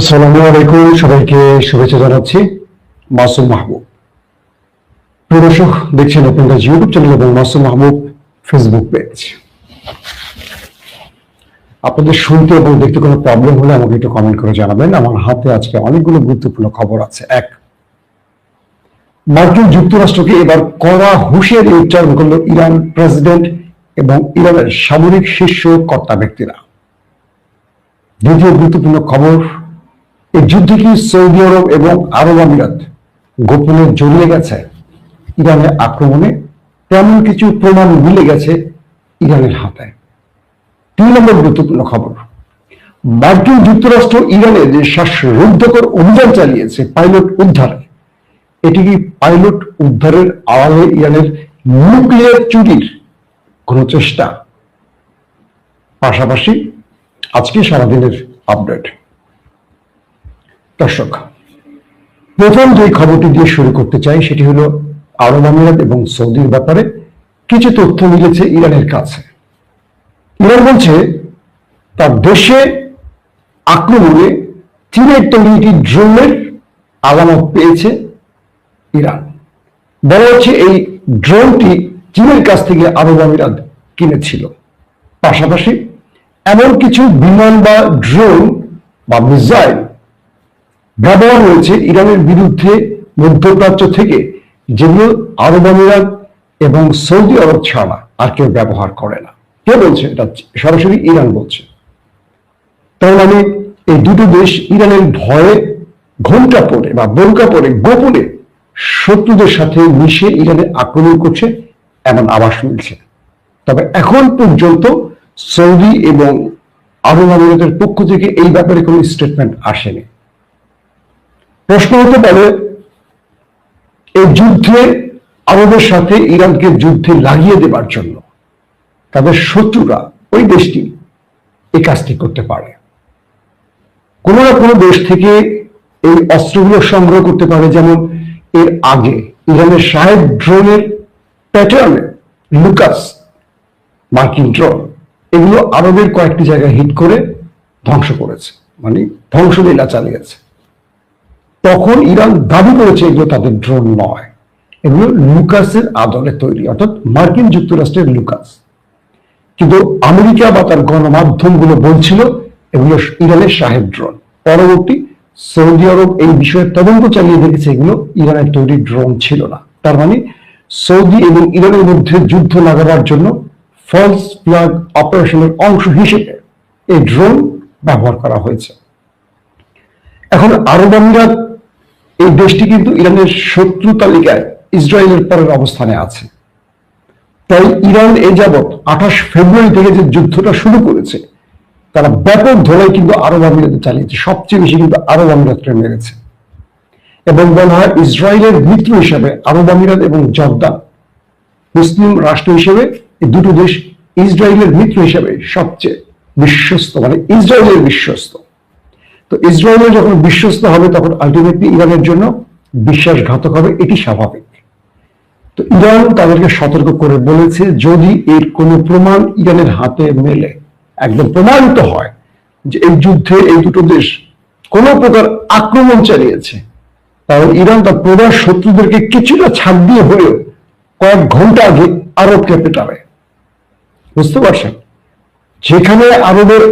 আসসালামু আলাইকুম, সবাইকে শুভেচ্ছা জানাচ্ছি। মাসুম মাহবুব। প্রিয় দর্শক, দেখছেন ওপেন গাছ ইউটিউব চ্যানেল এবং মাসুম মাহবুব ফেসবুক পেজ। আপনাদের শুনতে এবং দেখতে কোনো প্রবলেম হলে আমাকে একটু কমেন্ট করে জানাবেন। আমার হাতে আজকে অনেকগুলো গুরুত্বপূর্ণ খবর আছে। এক, মার্কিন যুক্তরাষ্ট্রকে এবার কড়া হুঁশিয়ারি উচ্চারণ করল ইরান প্রেসিডেন্ট এবং ইরানের সামরিক শীর্ষ কর্তা ব্যক্তিরা। দ্বিতীয় গুরুত্বপূর্ণ খবর, এই যুদ্ধে কি সৌদি আরব এবং আরব আমিরাত গোপনে জড়িয়ে গেছে ইরানের আক্রমণে? তেমন কিছু প্রমাণ মিলে গেছে ইরানের হাতে। 3 নম্বর গুরুত্বপূর্ণ খবর, মার্কিন যুক্তরাষ্ট্র ইরানে যে শ্বাসরুদ্ধকর অভিযান চালিয়েছে পাইলট উদ্ধারে, এটি কি পাইলট উদ্ধারের আড়ালে ইরানের নিউক্লিয়ার চুরির কোন চেষ্টা? পাশাপাশি আজকে সারাদিনের আপডেট। দর্শক, প্রথম যে খবরটি দিয়ে শুরু করতে চাই সেটি হলো আরব আমিরাত এবং সৌদির ব্যাপারে কিছু তথ্য মিলেছে ইরানের কাছে। ইরান বলছে তার দেশে আক্রমণে চীনের তৈরি একটি ড্রোনের আলামত পেয়েছে ইরান। বলা হচ্ছে এই ড্রোনটি চীনের কাছ থেকে আরব আমিরাত কিনেছিল। পাশাপাশি এমন কিছু বিমান বা ড্রোন বা মিসাইল ব্যবহার হয়েছে ইরানের বিরুদ্ধে মধ্যপ্রাচ্য থেকে, যেগুলো আরব আমিরাত এবং সৌদি আরব ছাড়া আর কেউ ব্যবহার করে না। কে বলছে এটা? সরাসরি ইরান বলছে। তার মানে এই দুটো দেশ ইরানের ভয়ে ঘোমটা পড়ে বা বোরকা পরে গোপনে শত্রুদের সাথে মিশে ইরানে আক্রমণ করছে, এমন আভাস মিলছে। তবে এখন পর্যন্ত সৌদি এবং আরব আমিরাতের পক্ষ থেকে এই ব্যাপারে কোনো স্টেটমেন্ট আসেনি। প্রশ্ন হতে পারে, এই যুদ্ধে আরবের সাথে ইরানকে যুদ্ধে লাগিয়ে দেবার জন্য তাদের শত্রুরা ওই দেশটি এই কাজটি করতে পারে। কোনো না কোনো দেশ থেকে এই অস্ত্রগুলো সংগ্রহ করতে পারে। যেমন এর আগে ইরানের শাহেদ ড্রোনের প্যাটার্নে লুকাস মার্কিন ড্রোন, এগুলো আরবের কয়েকটি জায়গায় হিট করে ধ্বংস করেছে, মানে ধ্বংসলীলা চালিয়েছে। তখন ইরান দাবি করেছে এগুলো তাদের ড্রোন নয়, এগুলো লুকাসের আদলে তৈরি, অর্থাৎ মার্কিন যুক্তরাষ্ট্রের লুকাস। কিন্তু আমেরিকা বা তার গণমাধ্যমগুলো বলছিল এগুলো ইরানের শাহেদ ড্রোন। পরবর্তী সৌদি আরব এই বিষয়ে তদন্ত চালিয়ে দেখেছে এগুলো ইরানের তৈরি ড্রোন ছিল না। তার মানে সৌদি এবং ইরানের মধ্যে যুদ্ধ লাগাবার জন্য ফলস ফ্ল্যাগ অপারেশনের অংশ হিসেবে এই ড্রোন ব্যবহার করা হয়েছে। এখন আরব আমিরাত এই দেশটি কিন্তু ইরানের শত্রু তালিকায় ইসরায়েলের পরের অবস্থানে আছে। তাই ইরান এ যাবৎ 28 ফেব্রুয়ারি থেকে যে যুদ্ধটা শুরু করেছে, তারা ব্যাপক ধরে কিন্তু আরব আমিরাতে চালিয়েছে। সবচেয়ে বেশি কিন্তু আরব আমিরাতকে মেরেছে। এবং বলা হয় ইসরায়েলের মিত্র হিসেবে আরব আমিরাত এবং জর্দান মুসলিম রাষ্ট্র হিসেবে এই দুটো দেশ ইসরায়েলের মিত্র হিসেবে সবচেয়ে বিশ্বস্ত, মানে ইসরায়েলের বিশ্বস্ত। তো ইসরায়েলের যখন বিশ্বস্ত হবে তখন আলটিমেটলি ইরানের জন্য বিশ্বাসঘাতক হবে, এটি স্বাভাবিক। তো ইরান তাদেরকে সতর্ক করে বলেছে, যদি এর কোনো প্রমাণ ইরানের হাতে মেলে, একদম প্রমাণিত হয় যে এই যুদ্ধে এই দুটো দেশ কোনো প্রকার আক্রমণ চালিয়েছে, তাহলে ইরান তার প্রধান শত্রুদেরকে কিছুটা ছাড় দিয়ে হলেও কয়েক ঘন্টা আগে আরবকে পেটাবে। বুঝতে পারছেন? যেখানে আরবের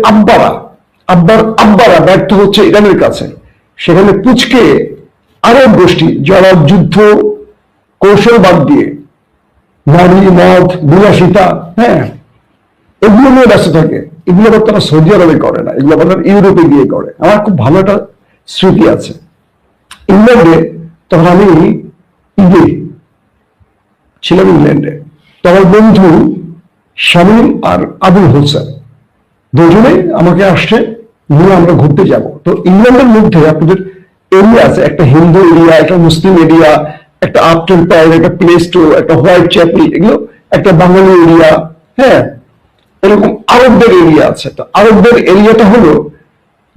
আব্বারা ব্যর্থ হচ্ছে ইরানের কাছে, সেখানে পুচকে আরব গোষ্ঠী যারা যুদ্ধ কৌশল বাদ দিয়ে নারী, মদ, বিলাসিতা, এগুলো নিয়ে ব্যস্ত থাকে, এগুলো আবার তারা সৌদি আরবে করে না, এগুলো আবার ইউরোপে গিয়ে করে। আমার খুব ভালো একটা স্মৃতি আছে। ইংল্যান্ডে তখন আমি ঈদে ছিলাম, ইংল্যান্ডে তখন বন্ধু শামীম আর আবুল হোসেন দুজনে আমাকে আসছে নিয়ে আমরা ঘুরতে যাব। তো ইংল্যান্ডের মধ্যে আপনাদের এরিয়া আছে, একটা হিন্দু এরিয়া, একটা মুসলিম এরিয়া, একটা আফটার পাইল, একটা প্লেস টু, একটা হোয়াইট চ্যাপেল, এগুলো একটা বাঙালি এরিয়া, এরকম আরবদের এরিয়া আছে। তো আরবদের এরিয়াটা হলো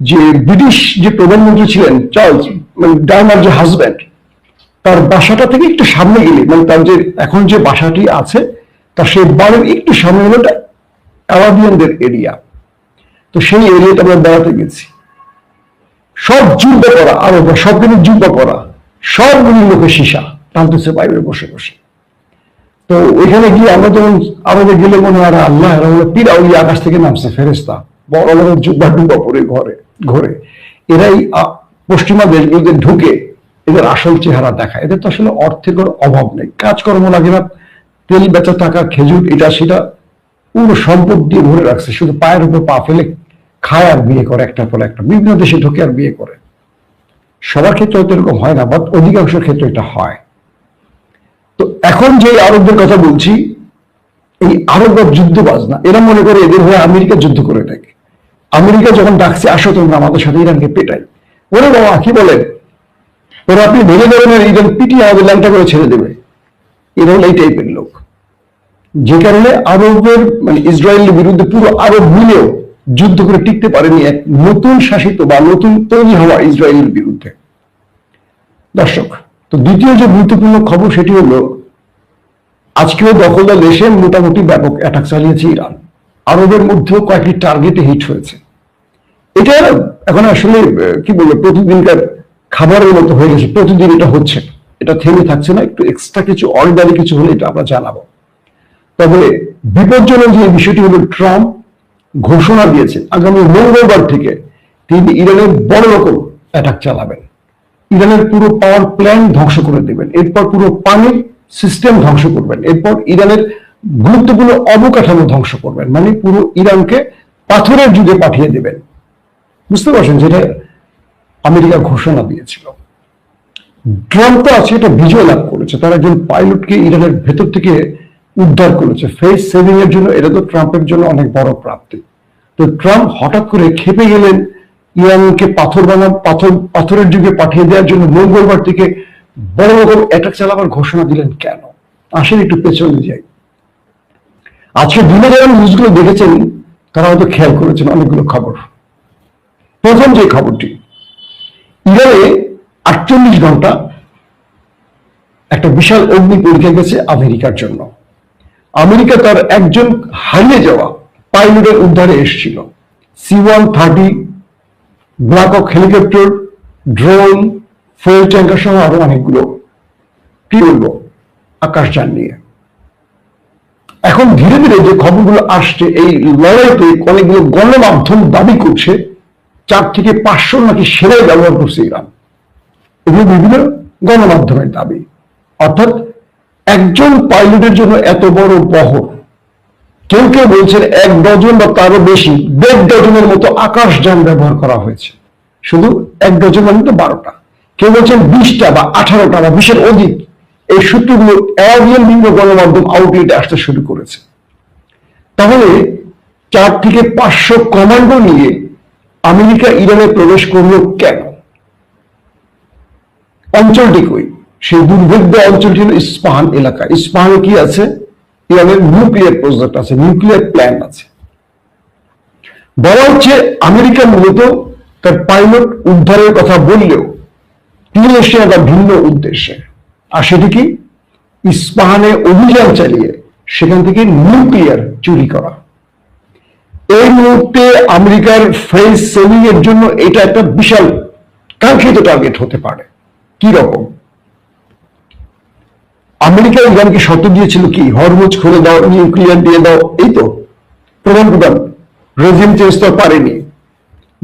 যে ব্রিটিশ যে প্রধানমন্ত্রী ছিলেন চার্লস, মানে ডায়নার যে হাজব্যান্ড, তার বাসাটা থেকে একটু সামনে গেলে, মানে তার যে এখন যে বাসাটি আছে তার সেই বাড়ির একটু সামনে হলো আরাবিয়ানদের এরিয়া। তো সেই এরিয়াতে আমরা বেড়াতে গেছি। সব যুদ্ধ করা আরবরা, সব কিন্তু যুদ্ধ করা, সবগুলি লোকে সীসা টানতেছে বাইরে বসে বসে। তো ওইখানে গিয়ে আমরা যখন আরবে গেলে মনে হয় আল্লাহ পীরা ওই আকাশ থেকে নামছে ফেরেস্তা, বড় বড় যুদ্ধা ডুবা পড়ে ঘরে এরাই পশ্চিমা দেশগুলিতে ঢুকে এদের আসল চেহারা দেখায়। এদের তো আসলে অর্থের কোনো অভাব নেই, কাজকর্ম লাগে না, তেল বেচা টাকা, খেজুর, এটা সেটা পুরো সম্পদ দিয়ে ভরে রাখছে, শুধু পায়ের উপর পা ফেলে খায় আর বিয়ে করে, একটার পর একটা বিভিন্ন দেশে ঢুকে আর বিয়ে করে। সবার ক্ষেত্রে হয়তো এরকম হয় না, বাট অধিকাংশ ক্ষেত্রে এটা হয়। তো এখন যে আরবদের কথা বলছি, এই আরবরা যুদ্ধবাজ না, এরা মনে করে এদের হয়ে আমেরিকা যুদ্ধ করে থাকে। আমেরিকা যখন ডাকছে আসো তোমরা আমাদের সাথে ইরানকে পেটাই, ওরে বাবা কি বলেন, ওরা আপনি ভেঙে দেবেন আর ইরান পিটিয়ে আমাদের ল্যাংটা করে ছেড়ে দেবে। এরা হল এই টাইপের লোক, যে কারণে আরবের মানে ইসরায়েলের বিরুদ্ধে পুরো আরব মিলেও যুদ্ধ করে টিকতে পারেনি এক নতুন শাসিত বা নতুন তৈরি হওয়া ইসরায়েলের বিরুদ্ধে। দর্শক, তো দ্বিতীয় যে গুরুত্বপূর্ণ খবর সেটি হলো আজকেও দখলদার দেশে মোটামুটি ব্যাপক অ্যাটাক চালিয়েছে ইরান, আরবের মধ্যেও কয়েকটি টার্গেটে হিট হয়েছে। এটা এখন আসলে কি বলবো, প্রতিদিনকার খাবারের মতো হয়ে গেছে, প্রতিদিন এটা হচ্ছে, এটা থেমে থাকছে না, একটু এক্সট্রা কিছু অর্ডারি কিছু হলে এটা আমরা জানাবো। তবে বিপজ্জনক যে বিষয়টি হলো, ট্রাম্প ঘোষণা দিয়েছে আগামী মঙ্গলবার থেকে তিনি ইরানের বড় রকম অ্যাটাক চালাবেন, ইরানের পুরো পাওয়ার প্ল্যান্ট ধ্বংস করে দেবেন, এরপর পুরো পানির সিস্টেম ধ্বংস করবেন, এরপর ইরানের গুরুত্বপূর্ণ অবকাঠামো ধ্বংস করবেন, মানে পুরো ইরানকে পাথরের যুগে পাঠিয়ে দেবেন। বুঝতে পারছেন যেটা আমেরিকা ঘোষণা দিয়েছিল। ট্রাম্প তো আছে এটা বিজয় লাভ করেছে, তারা একজন পাইলটকে ইরানের ভেতর থেকে উদ্ধার করেছে ফেস সেভিং এর জন্য, এটা তো ট্রাম্পের জন্য অনেক বড় প্রাপ্তি। তো ট্রাম্প হঠাৎ করে খেপে গেলেন, ইরানকে পাথরের যুগে পাঠিয়ে দেওয়ার জন্য মঙ্গলবার থেকে বড় রকম অ্যাটাক চালাবার ঘোষণা দিলেন কেন? আসলে একটু পেছনে যাই। আজকে দিনে যারা নিউজগুলো দেখেছেন তারা হয়তো খেয়াল করেছেন অনেকগুলো খবর। প্রথম যে খবরটি, ইরানে 48 ঘন্টা একটা বিশাল অগ্নি পরীক্ষা গেছে আমেরিকার জন্য। আমেরিকা তার একজন হারিয়ে যাওয়া পাইলটের উদ্ধারে এসেছিল। C-130 ব্ল্যাক হক হেলিকপ্টার, ড্রোন, ফুয়েল ট্যাঙ্কার সহ আরো অনেকগুলো কি বলবো আকাশযান নিয়ে। এখন ধীরে ধীরে যে খবরগুলো আসছে, এই লড়াইতে অনেকগুলো গণমাধ্যম দাবি করছে 4 থেকে 500 নাকি সেরাই ব্যবহার করছে ইরান। এগুলো বিভিন্ন গণমাধ্যমের দাবি। অর্থাৎ একজন পাইলটের জন্য এত বড় বহর, কেউ কেউ বলছেন 1 ডজন বা তারও বেশি, 1.5 ডজনের মতো আকাশযান ব্যবহার করা হয়েছে। শুধু 1 ডজন মানে তো 12টা, কেউ বলছেন 20টা বা 18টা বা 20-এর অধিক। এই সূত্রগুলো অ্যারাবিয়ান বিভিন্ন গণমাধ্যম আউটলেটে আসতে শুরু করেছে। তাহলে 4 থেকে 500 কমান্ডো নিয়ে আমেরিকা ইরানে প্রবেশ করলো কেন? অঞ্চলটি কই? সেই দুর্ভেদ্য অঞ্চলটি হল ইস্পাহান এলাকা। ইস্পাহানে কি আছে? ইরানের নিউক্লিয়ার প্রজেক্ট আছে, নিউক্লিয়ার প্ল্যান্ট আছে। বলা হচ্ছে আমেরিকা মূলত তার পাইলট উদ্ধারের কথা বললেও তিনি এসে একটা ভিন্ন উদ্দেশ্যে। আর সেটি কি? ইস্পাহানে অভিযান চালিয়ে সেখান থেকে নিউক্লিয়ার চুরি করা। এই মুহূর্তে আমেরিকার ফেস সেভিং এর জন্য এটা একটা বিশাল কাঙ্ক্ষিত টার্গেট হতে পারে। কি রকম? আমেরিকা ইরানকে শর্ত দিয়েছিল কি, হরমুজ খুলে দাও, নিউক্লিয়ার দিয়ে দাও, এই তো প্রধান প্রধান। রেজিম চেঞ্জ তো পারেনি,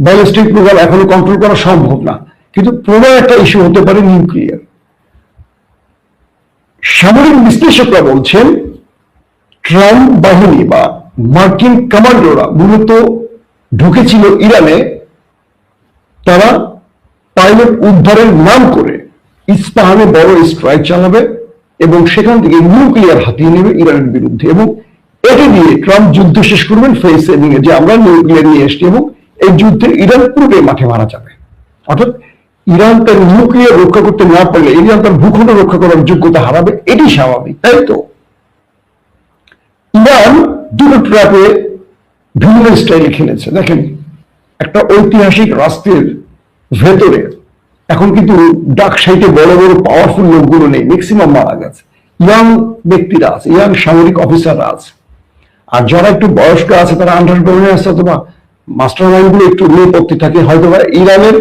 ব্যালিস্টিক প্রোগ্রাম এখনো কন্ট্রোল করা সম্ভব না, কিন্তু প্রধান একটা ইস্যু হতে পারে নিউক্লিয়ার। সামরিক বিশ্লেষকরা বলছেন ট্রাম্প বাহিনী বা মার্কিন কমান্ডোরা মূলত ঢুকেছিল ইরানে, তারা পাইলট উদ্ধারের নাম করে ইস্পাহানে বড় স্ট্রাইক চালাবে এবং সেখান থেকে নিউক্লিয়ার হাতিয়ে নেবে ইরানের বিরুদ্ধে, এবং এটি দিয়ে ট্রাম্প যুদ্ধ শেষ করবেন ফেস সেভিং এ, যে আমরা নিউক্লিয়ার নিয়ে এসছি, এবং এই যুদ্ধে ইরান পুরোটাই মাঠে মারা যাবে। অর্থাৎ ইরান তার নিউক্লিয়ার রক্ষা করতে না পারলে ইরান তার ভূখণ্ড রক্ষা করার যোগ্যতা হারাবে, এটি স্বাভাবিক, তাই তো? ইরান দুটো ট্র্যাপে ভিন্ন স্টাইলে খেলেছে। দেখেন, একটা ঐতিহাসিক রাষ্ট্রের ভেতরে এখন কিন্তু ডাক সাইটে বড় বড় পাওয়ারফুল লোকগুলো নেই, ম্যাক্সিমাম মারা গেছে। ইয়াং ব্যক্তিরা আছে, ইয়াং সামরিক অফিসাররা আছে, আর যারা একটু বয়স্ক আছে তারা আন্ডারগ্রাউন্ডে আছে, অথবা মাস্টার মাইন্ড গুলো একটু নেপথ্যে থাকে, হয়তো ইরানের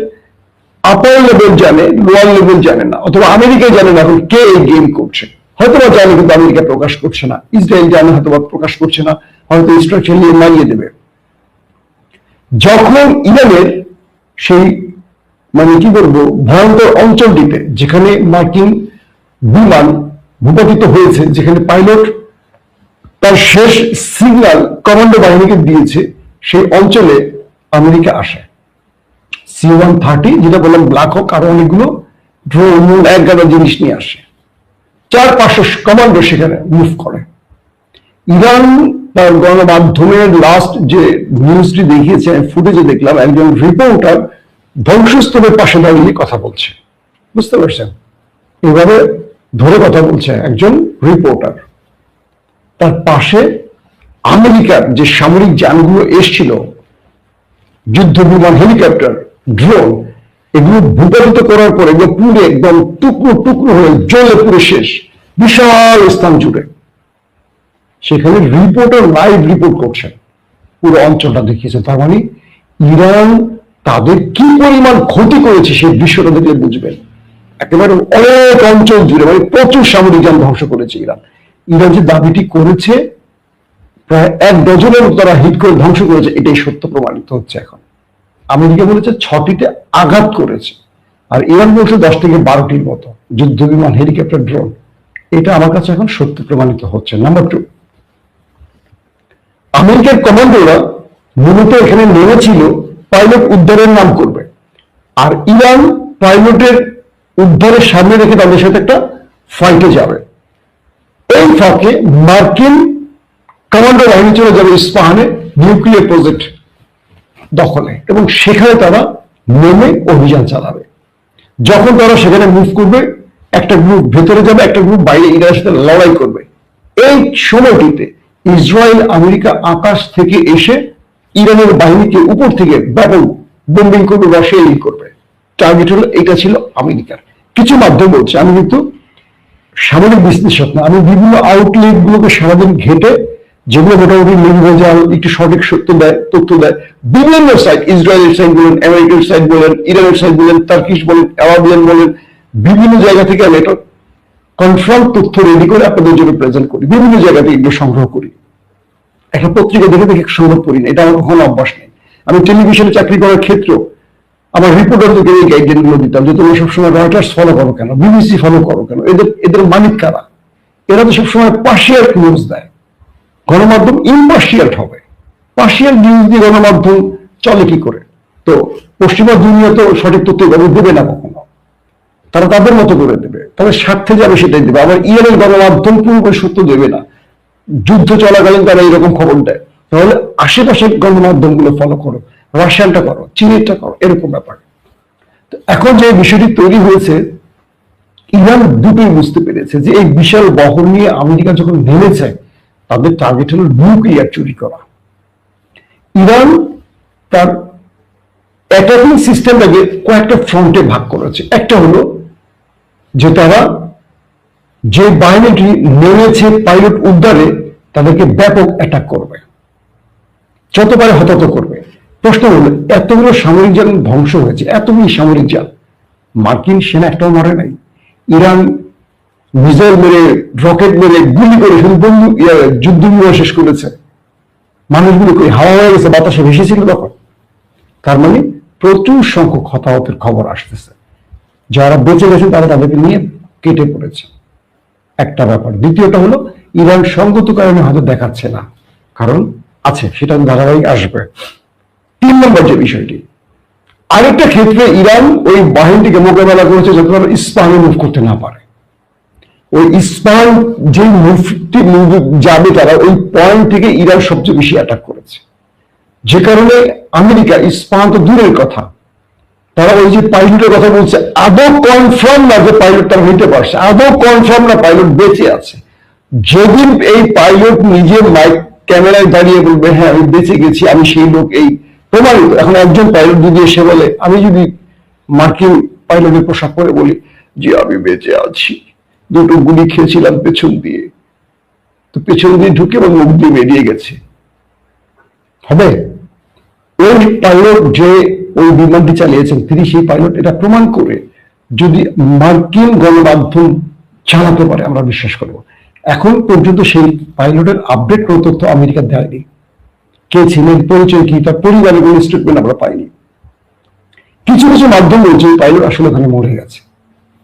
আপার লেভেল জানে, লোয়ার লেভেল জানে না, অথবা আমেরিকায় জানে না এখন কে এই গেম করছে। হয়তো বা জানে কিন্তু আমেরিকা প্রকাশ করছে না, ইসরায়েল জানে হয়তো বা প্রকাশ করছে না, হয়তো স্ট্রাকচার নিয়ে মারিয়ে দেবে। যখন ইরানের সেই মানে কি বলবো ভয়ঙ্কর অঞ্চলটিতে যেখানে মার্কিন বিমান ভূপাতিত হয়েছে, যেখানে পাইলট তার শেষ সিগন্যাল কমান্ডো বাহিনীকে দিয়েছে, সেই অঞ্চলে আমেরিকা আসে। C-130 যেটা বললাম ব্ল্যাক হক, আরো অনেকগুলো ড্রোন এক গাদা জিনিস নিয়ে আসে, 400-500 কমান্ডো সেখানে মুভ করে। ইরান তার গণমাধ্যমের লাস্ট যে নিউজটি দেখিয়েছে, ফুটেজে দেখলাম একজন রিপোর্টার ধ্বংসস্তূপের পাশে দাঁড়িয়ে কথা বলছে, বুঝতে পারছেন? এভাবে ধরে কথা বলছে একজন রিপোর্টার, তার পাশে আমেরিকার যে সামরিক যানগুলো এসছিল, যুদ্ধ বিমান, হেলিকপ্টার, ড্রোন, এগুলো ভূপাতিত করার পর এগুলো পুড়ে একদম টুকরো টুকরো হয়ে জ্বলে পুরো শেষ, বিশাল স্থান জুড়ে। সেখানে রিপোর্টার লাইভ রিপোর্ট করছেন, পুরো অঞ্চলটা দেখিয়েছে। তার মানে ইরান তাদের কি পরিমাণ ক্ষতি করেছে সেই দৃশ্যটা দেখলে বুঝবেন। একেবারে অনেক অঞ্চল জুড়ে মানে প্রচুর সামরিক যান ধ্বংস করেছে ইরান। ইরান যে দাবিটি করেছে প্রায় 1 ডজনের তারা হিট করে ধ্বংস করেছে, এটাই সত্য প্রমাণিত হচ্ছে এখন। আমেরিকা বলেছে 6টিতে আঘাত করেছে, আর ইরান বলছে 10 থেকে 12টির মতো যুদ্ধ বিমান, হেলিকপ্টার, ড্রোন। এটা আমার কাছে এখন সত্য প্রমাণিত হচ্ছে। নাম্বার 2, আমেরিকার কমান্ডোরা মূলত এখানে নেমেছিল পাইলট উদ্ধারের নাম করবে, আর ইরান পাইলটের উদ্ধারের সামনে রেখে তাদের সাথে একটা ফাইটে যাবে। এই ফাঁকে মার্কিন কমান্ডো বাহিনী চলে যাবে ইস্পাহানে নিউক্লিয়ার প্রজেক্ট দখলে, এবং সেখানে তারা নেমে অভিযান চালাবে। যখন তারা সেখানে মুভ করবে, একটা গ্রুপ ভেতরে যাবে, একটা গ্রুপ বাইরে ইরানের সাথে লড়াই করবে। এই সময়টিতে ইসরায়েল আমেরিকা আকাশ থেকে এসে ইরানের বাহিনীকে উপর থেকে ব্যাপক বোম্বিং করবে বা শেলিং করবে। টার্গেট হলো, এটা ছিল আমেরিকার। কিছু মাধ্যম বলছে, আমি কিন্তু সামরিক বিশ্লেষক না, আমি বিভিন্ন আউটলেট গুলোকে সারাদিন ঘেটে, যেগুলো মোটামুটি নির্ভেজাল, একটু সঠিক তথ্য দেয়, বিভিন্ন সাইট, ইসরায়েলের সাইট বলেন, আমেরিকার সাইট বলেন, ইরানের সাইট বলেন, টার্কিশ বলেন, আরাবিয়ান বলেন, বিভিন্ন জায়গা থেকে আমি এটা কনফার্ম তথ্য রেডি করে আপনাদের জন্য প্রেজেন্ট করি। বিভিন্ন জায়গা থেকে এগুলো সংগ্রহ করি, একটা পত্রিকা দেখে দেখে সংগ্রহ করি না, এটা আমার কখনো অভ্যাস নেই। আমি টেলিভিশনে চাকরি করার ক্ষেত্রেও আমার রিপোর্টারদেরকে এই গাইডলাইন গুলো দিতাম যে তোমরা সবসময় রয়টার্স ফলো করো কেন, বিবিসি ফলো করো কেন, এদের মালিক কারা? এরা তো সবসময় পার্শিয়াল নিউজ দেয়। গণমাধ্যম ইম্পার্শিয়াল হবে, পার্শিয়াল নিউজ দিয়ে গণমাধ্যম চলে কি করে? তো পশ্চিমা দুনিয়া তো সঠিক তথ্য দেবে না কখনো, তারা তাদের মতো করে দেবে, তাদের স্বার্থে যাবে সেটাই দেবে। আবার ইরানের গণমাধ্যম পুরোপুরি সত্য দেবে না, যুদ্ধ চলাকালীন তারা এইরকম খবর দেয়। তাহলে আশেপাশের গণমাধ্যম গুলো ফলো করো, রাশিয়ানটা করো, চীনেরটা করো, এরকম ব্যাপার। এখন যে বিষয়টি তৈরি হয়েছে, ইরান দুটোই বুঝতে পেরেছে যে এই বিশাল বহর নিয়ে আমেরিকা যখন নেমেছে, তাদের টার্গেট হলো নিউক্লিয়ার চুরি করা। ইরান তার অ্যাটাকিং সিস্টেমটাকে কয়েকটা ফ্রন্টে ভাগ করেছে। একটা হলো যে তারা যে বাহিনীটি নেমেছে পাইলট উদ্ধারে, তাদেরকে ব্যাপক অ্যাটাক করবে, যত পারে হতাহত করবে। প্রশ্ন হলো, এতগুলো সামরিক যান ধ্বংস হয়েছে, এতগুলি সামরিক যান, মার্কিন সেনা একটাও মরে নাই। ইরান মিসাইল মেরে, রকেট মেরে, গুলি করে শুধু যুদ্ধ বিমান শেষ করেছে। মানুষগুলো হাওয়া হয়ে গেছে, বাতাসে ভেসেছিল তখন। তার মানে প্রচুর সংখ্যক হতাহতের খবর আসতেছে। যারা বেঁচে গেছেন তারা তাদেরকে নিয়ে কেটে পড়েছে, একটা ব্যাপার। দ্বিতীয়টা হলো, ইরান সঙ্গত কারণে হয়তো দেখাচ্ছে না, কারণ আছে, সেটা ধারাবাহিক আসবে। 3 নম্বর যে বিষয়টি, আরেকটা ক্ষেত্রে ইরান ওই বাহিনীটিকে মোকাবেলা করেছে যাতে তারা ইস্পাহানে মুভ করতে না পারে। ওই ইস্পাহান যে মুভটি যাবে, তারা ওই পয়েন্ট থেকে ইরান সবচেয়ে বেশি অ্যাটাক করেছে, যে কারণে আমেরিকা, ইস্পাহান তো দূরের কথা, তারা ওই যে পাইলটের কথা বলছে, আদৌ কনফার্ম না যে পাইলট তারা হইতে পারছে, আদৌ কনফার্ম না পাইলট বেঁচে আছে। যেদিন এই পাইলট নিজে মাইক ক্যামেরায় দাঁড়িয়ে বলবে হ্যাঁ আমি বেঁচে গেছি, আমি সেই লোক, এই প্রমাণিত। এখন একজন পাইলট যদি এসে বলে, আমি যদি মার্কিন পাইলটের পোশাক পরে বলি যে আমি বেঁচে আছি, 2টো গুলি খেয়েছিলাম পেছন দিয়ে, তো পেছন দিয়ে ঢুকে এবং মুখ দিয়ে বেরিয়ে গেছে, হবে? ওই পাইলট যে ওই বিমানটি চালিয়েছেন তিনি সেই পাইলট, এটা প্রমাণ করে যদি মার্কিন গণমাধ্যম চালাতে পারে আমরা বিশ্বাস করব। এখন পর্যন্ত সেই পাইলটের আপডেট কোনো তথ্য আমেরিকা দেয়নি। কে ছিলেন, পরিচয় কি, তার পরিবারের কোনো স্টেটমেন্ট আমরা পাইনি। কিছু কিছু মাধ্যম বলছে পাইলট আসলে ওখানে মরে গেছে,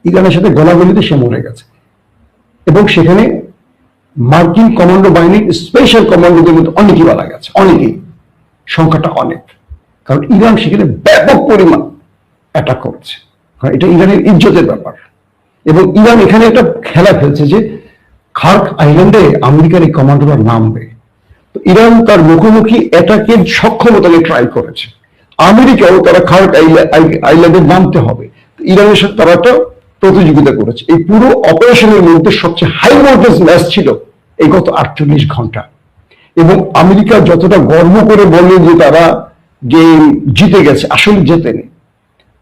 ইরানের সাথে গলাগলিতে সে মরে গেছে, এবং সেখানে মার্কিন কমান্ডো বাহিনীর স্পেশাল কমান্ডোদের মধ্যে অনেকেই মারা গেছে, অনেকেই, সংখ্যাটা অনেক। কারণ ইরান সেখানে ব্যাপক পরিমাণ অ্যাটাক করেছে, কারণ এটা ইরানের ইজ্জতের ব্যাপার। এবং ইরান এখানে একটা খেলা খেলছে যে খার্ক আইল্যান্ডে আমেরিকার এই কমান্ডোরা নামবে, তো ইরান তার মুখোমুখি অ্যাটাকের সক্ষমতাকে ট্রাই করেছে। আমেরিকাও তারা খার্ক আইল্যান্ডে নামতে হবে, ইরানের সাথে তারা একটা প্রতিযোগিতা করেছে। এই পুরো অপারেশনের মধ্যে সবচেয়ে হাই ভোল্টেজ ম্যাচ ছিল এই গত 48 ঘন্টা। এবং আমেরিকা যতটা গর্ব করে বলল যে তারা গেম জিতে গেছে, আসলে জেতেনি।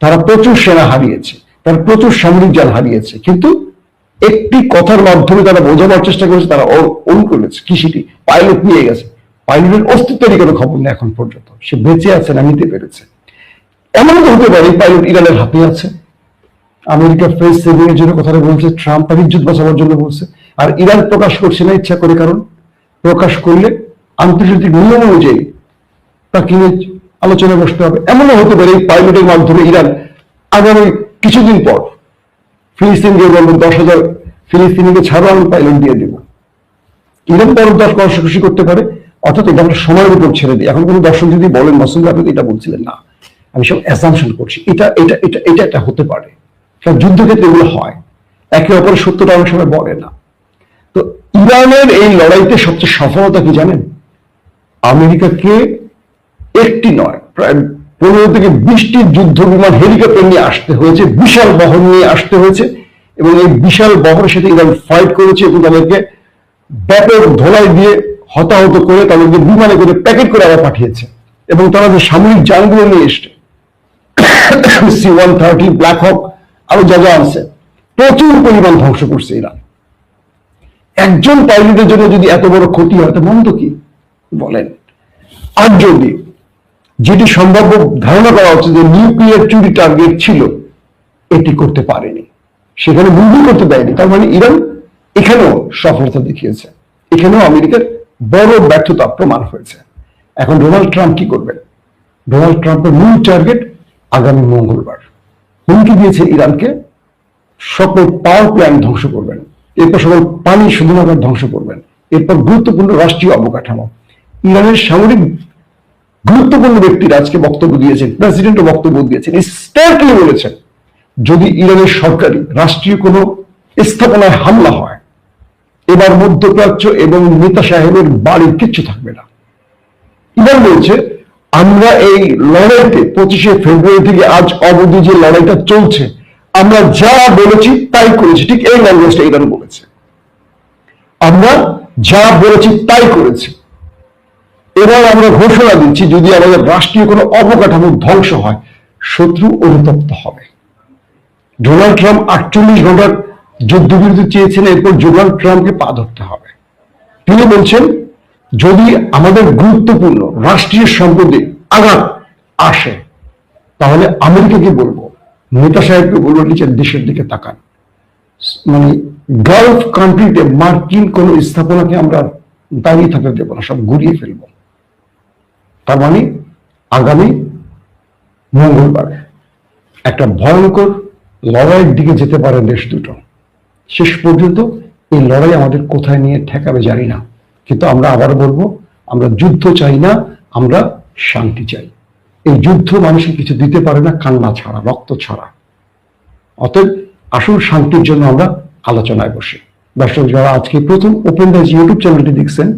তারা প্রচুর সেনা হারিয়েছে, তারা প্রচুর সামরিক যান হারিয়েছে, কিন্তু একটি কথার মাধ্যমে তারা বোঝাবার চেষ্টা করেছে, তারা অন করেছে। কি সেটি? পাইলট নিয়ে গেছে, পাইলটের অস্তিত্বেরই কোনো খবর নেই এখন পর্যন্ত, সে বেঁচে আছে না নিতে পেরেছে। এমন তো হতে পারে পাইলট ইরানের হাতে আছে, আমেরিকা ফেস সেভিং এর জন্য কথাটা বলছে, ট্রাম্প তার ইজ্জত বাঁচাবার জন্য বলছে, আর ইরান প্রকাশ করছে না ইচ্ছা করে, কারণ প্রকাশ করলে আন্তর্জাতিক নিয়ম অনুযায়ী তাকে নিয়ে আলোচনা বসতে হবে। এমনও হতে পারে এই পাইলটের মাধ্যমে ইরান আগামী কিছুদিন পর ফিলিস্তিনকে বলবো 10,000 ফিলিস্তিনিকে ছাড়াও আমি পাইলট দিয়ে দেবো, ইরান পরদাস কষাকষি করতে পারে। অর্থাৎ এটা আমরা সময়ের উপর ছেড়ে দিই। এখন কোনো দর্শক যদি বলেন মাসুদ আপনি এটা বলছিলেন, না আমি সব অ্যাসাম্পশন করছি, এটা এটা এটা এটা এটা হতে পারে, কারণ যুদ্ধক্ষেত্রে এগুলো হয়, একে অপরের সত্যটা অনেক সময় বলে না। তো ইরানের এই লড়াইতে সবচেয়ে সফলতা কি জানেন? আমেরিকাকে একটি নয়, প্রায় 15 থেকে 20টি যুদ্ধ বিমান হেলিকপ্টার নিয়ে আসতে হয়েছে, বিশাল বহর নিয়ে আসতে হয়েছে, এবং এই বিশাল বহরের সাথে ইরান ফাইট করেছে এবং তাদেরকে ব্যাপক ধোলাই দিয়ে হতাহত করে তাদেরকে বিমানে করে প্যাকেট করে আবার পাঠিয়েছে। এবং তারা যে সামরিক যানগুলো নিয়ে এসছে, C-130 ব্ল্যাক হক আরো যা যা আছে, প্রচুর পরিমাণ ধ্বংস করছে ইরান। একজন পাইলটের জন্য যদি এত বড় ক্ষতি হয়, তো মন্দ কি বলেন? আর যদি যেটি সম্ভাব্য ধারণা করা হচ্ছে যে নিউক্লিয়ার চুরি টার্গেট ছিল, এটি করতে পারেনি, সেখানে বন্ধ করতে দেয়নি, তার মানে ইরান এখানেও সফলতা দেখিয়েছে, এখানেও আমেরিকার বড় ব্যর্থতা প্রমাণ হয়েছে। এখন ডোনাল্ড ট্রাম্প কি করবেন? ডোনাল্ড ট্রাম্পের মূল টার্গেট আগামী মঙ্গলবার হুমকি দিয়েছে ইরানকে সকল পাওয়ার প্ল্যান্ট ধ্বংস করবেন, এরপর সকল পানি শোধনাগার ধ্বংস করবেন, এরপর গুরুত্বপূর্ণ রাষ্ট্রীয় অবকাঠামো। ইরানের সামরিক গুরুত্বপূর্ণ ব্যক্তিরা আজকে বক্তব্য দিয়েছেন, প্রেসিডেন্টও বক্তব্য দিয়েছেন, স্ট্রেটলি বলেছেন যদি ইরানের সরকারি রাষ্ট্রীয় কোনো স্থাপনায় হামলা হয়, এবার মধ্যপ্রাচ্য এবং নেতা সাহেবের বাড়ির কিচ্ছু থাকবে না। ইরান বলছে আমরা এই লড়াইতে 25শে ফেব্রুয়ারি থেকে আজ অবধি যে লড়াইটা চলছে, আমরা যা বলেছি তাই করেছি, ঠিক এই ল্যাঙ্গুয়েজটা ইরান বলেছে, আমরা যা বলেছি তাই করেছি। এবার আমরা ঘোষণা দিচ্ছি যদি আমাদের রাষ্ট্রীয় কোনো অবকাঠামো ধ্বংস হয়, শত্রু অনুতপ্ত হবে। ডোনাল্ড ট্রাম্প 48 ঘন্টার যুদ্ধবিরতি চেয়েছেন, এরপর ডোনাল্ড ট্রাম্পকে পা ধরতে হবে। তিনি বলছেন যদি আমাদের গুরুত্বপূর্ণ রাষ্ট্রীয় সম্পদে আঘাত আসে, তাহলে আমেরিকাকে বলবো, নেতা সাহেবকে বলবো নিজের দেশের দিকে তাকান। মানে গালফ কান্ট্রিতে মার্কিন কোন স্থাপনাকে আমরা দাঁড়িয়ে থাকতে দেবো না, সব ঘুরিয়ে ফেলবো। তার মানে আগামী মঙ্গলবার একটা ভয়ঙ্কর লড়াইয়ের দিকে যেতে পারে দেশ দুটো। শেষ পর্যন্ত এই লড়াই আমাদের কোথায় নিয়ে ঠেকাবে জানি না, কিন্তু আমরা আবার বলবো আমরা যুদ্ধ চাই না, আমরা শান্তি চাই। এই যুদ্ধ মানুষকে কিছু দিতে পারে না কান্না ছাড়া, রক্ত ছাড়া। অতএব আসল শান্তির জন্য আমরা আলোচনায় বসি। দর্শক যারা আজকে প্রথম ওপেন ডাইজ ইউটিউব চ্যানেলটি দেখছেন,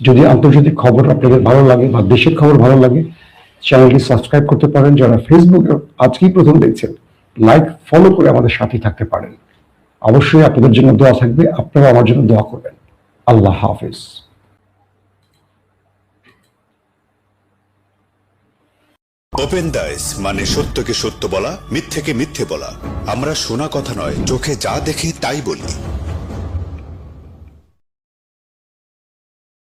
যদি আন্তর্জাতিক খবর আপনাদের ভালো লাগে বা দেশের খবর ভালো লাগে, চ্যানেলটি সাবস্ক্রাইব করতে পারেন। যারা ফেসবুকে আজকেই প্রথম দেখছেন, লাইক ফলো করে আমাদের সাথে থাকতে পারেন। অবশ্যই আপনাদের জন্য দোয়া থাকবে, আপনারা আমার জন্য দোয়া করবেন। আল্লাহ হাফেজ। ওপেন ডাইস মানে সত্যকে সত্য বলা, মিথ্যেকে মিথ্যে বলা। আমরা শোনা কথা নয়, চোখে যা দেখি তাই বলি।